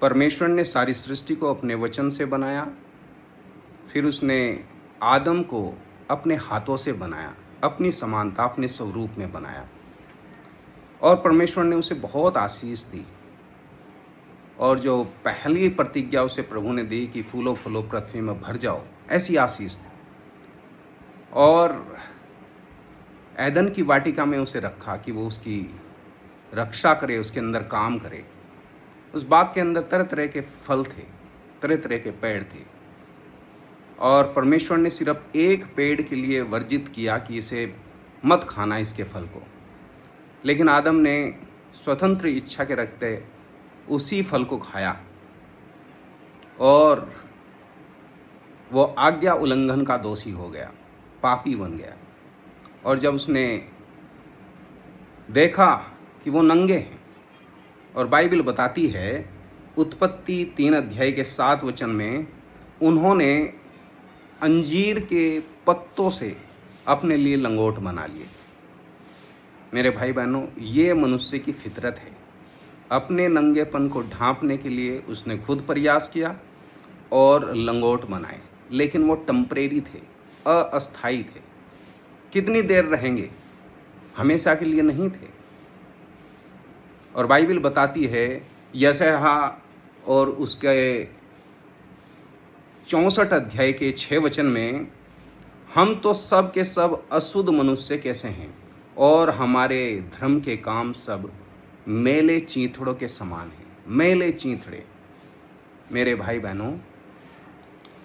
परमेश्वर ने सारी सृष्टि को अपने वचन से बनाया, फिर उसने आदम को अपने हाथों से बनाया, अपनी समानता, अपने स्वरूप में बनाया। और परमेश्वर ने उसे बहुत आशीष दी। और जो पहली प्रतिज्ञा उसे प्रभु ने दी कि फूलो फूलो पृथ्वी में भर जाओ, ऐसी आशीष थी। और ऐदन की वाटिका में उसे रखा कि वो उसकी रक्षा करे, उसके अंदर काम करे। उस बाग के अंदर तरह तरह के फल थे, तरह तरह के पेड़ थे, और परमेश्वर ने सिर्फ एक पेड़ के लिए वर्जित किया कि इसे मत खाना, इसके फल को। लेकिन आदम ने स्वतंत्र इच्छा के रखते उसी फल को खाया और वो आज्ञा उल्लंघन का दोषी हो गया, पापी बन गया। और जब उसने देखा कि वो नंगे हैं, और बाइबल बताती है उत्पत्ति 3 अध्याय के 7 वचन में, उन्होंने अंजीर के पत्तों से अपने लिए लंगोट बना लिए। मेरे भाई बहनों, ये मनुष्य की फितरत है। अपने नंगेपन को ढांपने के लिए उसने खुद प्रयास किया और लंगोट बनाए, लेकिन वो टेम्परेरी थे, अस्थायी थे। कितनी देर रहेंगे, हमेशा के लिए नहीं थे। और बाइबल बताती है यशायाह और उसके 64 अध्याय के 6 वचन में, हम तो सब के सब अशुद्ध मनुष्य कैसे हैं, और हमारे धर्म के काम सब मेले चींथड़ों के समान हैं। मेले चींथड़े। मेरे भाई बहनों,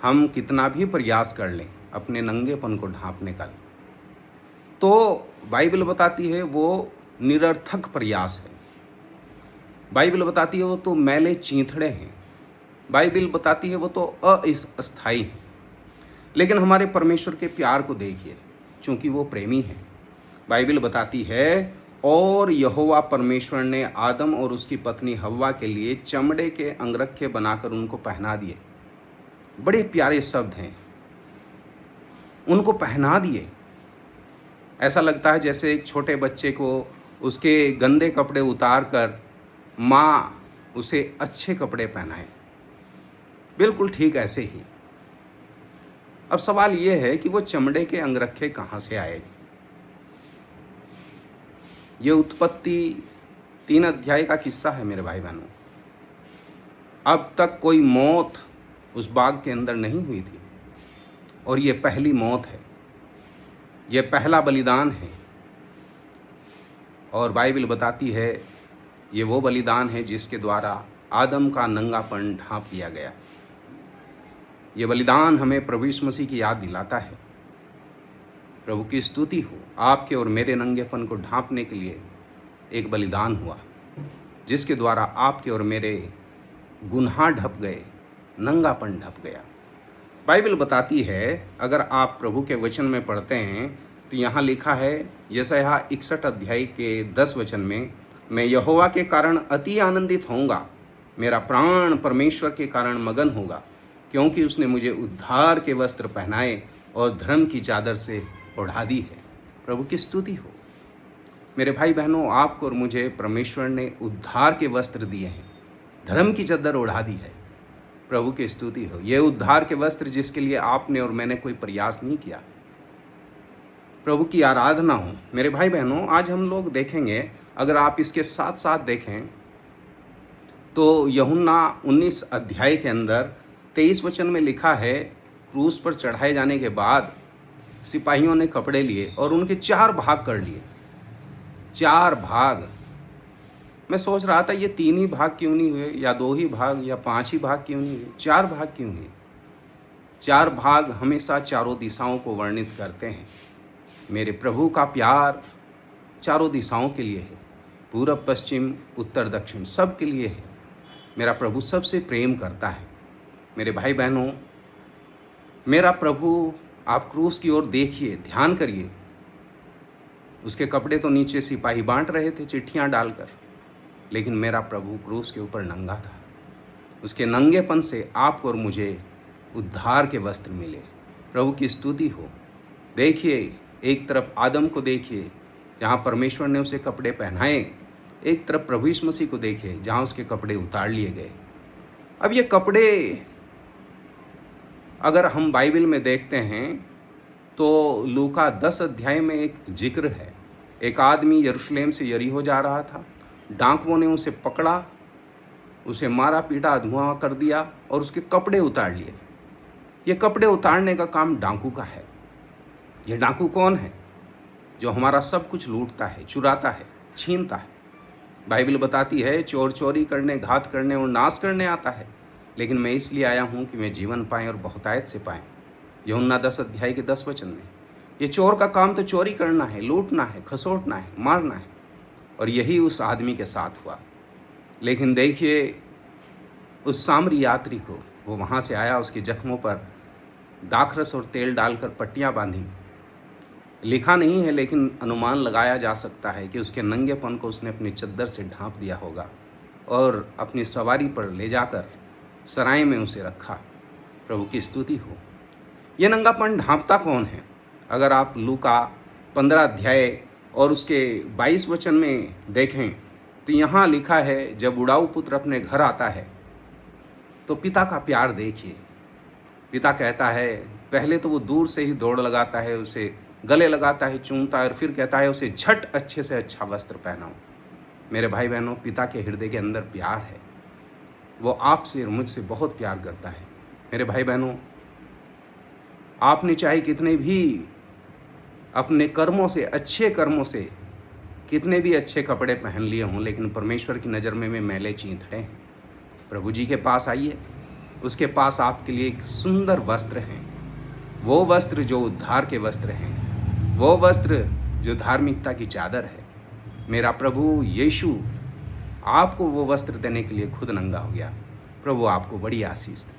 हम कितना भी प्रयास कर लें अपने नंगेपन को ढांपने का, तो बाइबल बताती है वो निरर्थक प्रयास है। बाइबल बताती है वो तो मैले चींथड़े हैं। बाइबल बताती है वो तो अस्थायी है। लेकिन हमारे परमेश्वर के प्यार को देखिए, चूंकि वो प्रेमी है। बाइबल बताती है, और यहोवा परमेश्वर ने आदम और उसकी पत्नी हव्वा के लिए चमड़े के अंगरखे बनाकर उनको पहना दिए। बड़े प्यारे शब्द हैं, उनको पहना दिए। ऐसा लगता है जैसे एक छोटे बच्चे को उसके गंदे कपड़े उतार कर माँ उसे अच्छे कपड़े पहनाए। बिल्कुल ठीक ऐसे ही। अब सवाल ये है कि वो चमड़े के अंगरखे कहाँ से आए। ये उत्पत्ति 3 अध्याय का किस्सा है मेरे भाई बहनों। अब तक कोई मौत उस बाग के अंदर नहीं हुई थी, और ये पहली मौत है, ये पहला बलिदान है। और बाइबल बताती है ये वो बलिदान है जिसके द्वारा आदम का नंगापन ढांप दिया गया। ये बलिदान हमें प्रभु यीशु मसीह की याद दिलाता है। प्रभु की स्तुति हो, आपके और मेरे नंगेपन को ढांपने के लिए एक बलिदान हुआ, जिसके द्वारा आपके और मेरे गुनाह ढप गए, नंगापन ढप गया। बाइबल बताती है, अगर आप प्रभु के वचन में पढ़ते हैं तो यहाँ लिखा है यशायाह 61 अध्याय के 10 वचन में, मैं यहोवा के कारण अति आनंदित होऊंगा, मेरा प्राण परमेश्वर के कारण मगन होगा, क्योंकि उसने मुझे उद्धार के वस्त्र पहनाए और धर्म की चादर से ओढ़ा दी है। प्रभु की स्तुति हो। मेरे भाई बहनों, आपको और मुझे परमेश्वर ने उद्धार के वस्त्र दिए हैं, धर्म की चादर ओढ़ा दी है। प्रभु की स्तुति हो। ये उद्धार के वस्त्र जिसके लिए आपने और मैंने कोई प्रयास नहीं किया। प्रभु की आराधना हो। मेरे भाई बहनों, आज हम लोग देखेंगे, अगर आप इसके साथ साथ देखें तो यूहन्ना 19 अध्याय के अंदर 23 वचन में लिखा है, क्रूस पर चढ़ाए जाने के बाद सिपाहियों ने कपड़े लिए और उनके 4 भाग कर लिए। 4 भाग। मैं सोच रहा था ये 3 ही भाग क्यों नहीं हुए, या 2 ही भाग, या 5 ही भाग क्यों नहीं हुए, 4 भाग क्यों हुए। 4 भाग हमेशा चारों दिशाओं को वर्णित करते हैं। मेरे प्रभु का प्यार चारों दिशाओं के लिए है, पूरब पश्चिम उत्तर दक्षिण सब के लिए है। मेरा प्रभु सबसे प्रेम करता है। मेरे भाई बहनों, मेरा प्रभु, आप क्रूस की ओर देखिए, ध्यान करिए। उसके कपड़े तो नीचे सिपाही बांट रहे थे चिट्ठियां डालकर, लेकिन मेरा प्रभु क्रूस के ऊपर नंगा था। उसके नंगेपन से आपको और मुझे उद्धार के वस्त्र मिले। प्रभु की स्तुति हो। देखिए, एक तरफ आदम को देखिए जहाँ परमेश्वर ने उसे कपड़े पहनाए, एक तरफ प्रभु यीशु मसीह को देखिए जहाँ उसके कपड़े उतार लिए गए। अब ये कपड़े अगर हम बाइबल में देखते हैं तो लूका 10 अध्याय में एक जिक्र है। एक आदमी यरूशलेम से यरीहो जा रहा था, डाकुओं ने उसे पकड़ा, उसे मारा पीटा, धुआं कर दिया और उसके कपड़े उतार लिए। ये कपड़े उतारने का काम डाकू का है। ये डाकू कौन है? जो हमारा सब कुछ लूटता है, चुराता है, छीनता है। बाइबल बताती है चोर चोरी करने, घात करने और नाश करने आता है, लेकिन मैं इसलिए आया हूँ कि मैं जीवन पाएँ और बहुतायत से पाएँ। यूहन्ना 10 अध्याय के 10 वचन में। ये चोर का काम तो चोरी करना है, लूटना है, खसोटना है, मारना है, और यही उस आदमी के साथ हुआ। लेकिन देखिए उस सामरी यात्री को, वो वहाँ से आया, उसके जख्मों पर दाखरस और तेल डालकर पट्टियाँ बांधी। लिखा नहीं है लेकिन अनुमान लगाया जा सकता है कि उसके नंगेपन को उसने अपनी चद्दर से ढांप दिया होगा और अपनी सवारी पर ले जाकर सराय में उसे रखा। प्रभु की स्तुति हो। यह नंगापन ढांपता कौन है? अगर आप लूका 15 अध्याय और उसके 22 वचन में देखें तो यहाँ लिखा है, जब उड़ाऊ पुत्र अपने घर आता है तो पिता का प्यार देखिए। पिता कहता है, पहले तो वो दूर से ही दौड़ लगाता है, उसे गले लगाता है, चूमता है और फिर कहता है उसे झट अच्छे से अच्छा वस्त्र पहनाओ। मेरे भाई बहनों, पिता के हृदय के अंदर प्यार है। वो आपसे और मुझसे बहुत प्यार करता है। मेरे भाई बहनों, आपने चाहे कितने भी अपने कर्मों से, अच्छे कर्मों से कितने भी अच्छे कपड़े पहन लिए हों, लेकिन परमेश्वर की नज़र में मैले चींत हैं। प्रभु जी के पास आइए, उसके पास आपके लिए एक सुंदर वस्त्र हैं। वो वस्त्र जो उद्धार के वस्त्र हैं, वो वस्त्र जो धार्मिकता की चादर है। मेरा प्रभु यीशु आपको वो वस्त्र देने के लिए खुद नंगा हो गया। प्रभु आपको बड़ी आशीष दे।